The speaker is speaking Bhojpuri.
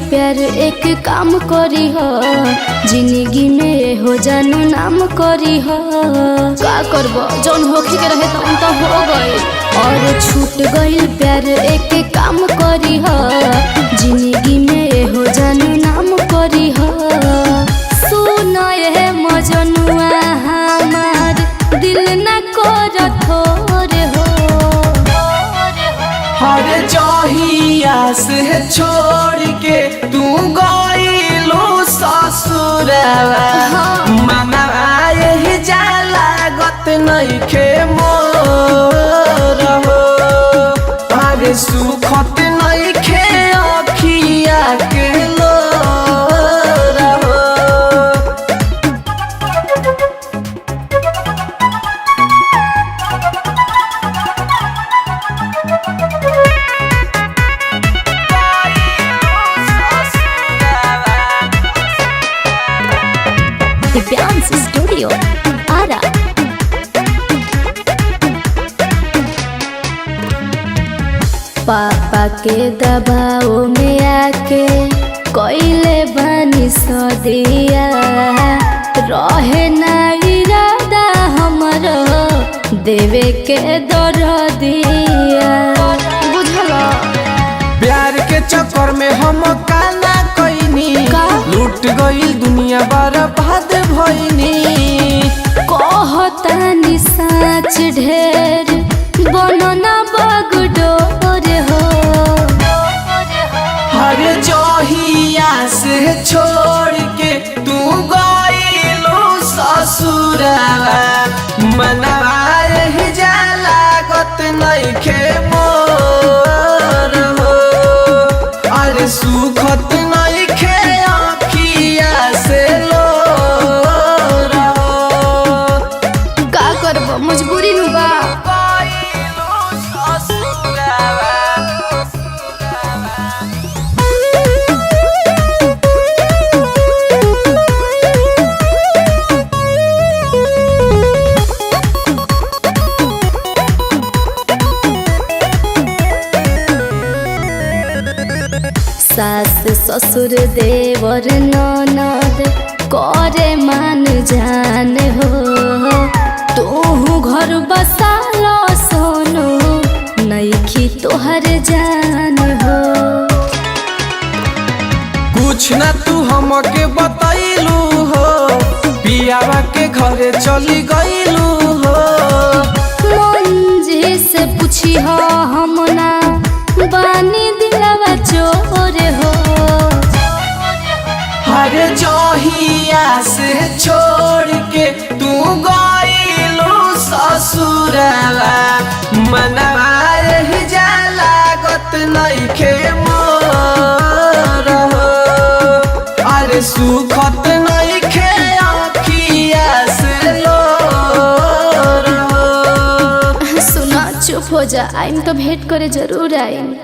प्यार एक काम करी हो, जिंदगी में हो जानो नाम करी हो। का करबो जौन होखे के रहे तौन तो हो गए, और छूट गइल प्यार एक काम करी हो, जिंदगी में हो जानो नाम करी हो। सुनो ये मजनुआ हमार दिल न कर थोरे हो। हर जहिया से छोड़ के तू गइलो ससुरवा, मनवा यही जाला गत नइखे मोर हो। अरे सुखत नइखे अखिया के लोर हो। दिव्यांश स्टूडियो आरा। पापा के दबाव में आके कोइले बनी सदिया, रहे ना इरादा हमरो देवे के दर दिया। बुझला प्यार के चक्कर में हम काला कइनी, लूट गइल दुनिया बर्बाद भइनी। कहतानी साच ढेर बनना बगडोर हो। हर जहिया से छोड़ के तू गइलो ससुरवा, मनवा यही जाला गत नइखे मोर हो। अरे सुखत नइखे अखिया से लोर हो। का करबो मजबूरी नु बा। सास ससुर देवर ननद करे मान जान हो, तू घर बसालो सोनो नइखी तोहर जान हो। कुछ ना तू हमके बतैलू हो, पियावा के घरे चली गइलू हो। मंजी से पूछी हो हम ना बानी दिलवा चोर हो। हर जहिया से छोड़ के तू गइलू ससुरवा, मनवा यही जाला गत नइखे मोर हो। अरे सुखत नइखे अखिया से लोर हो। सुना चुप हो जा, आइम तो भेंट करे जरूर आइम।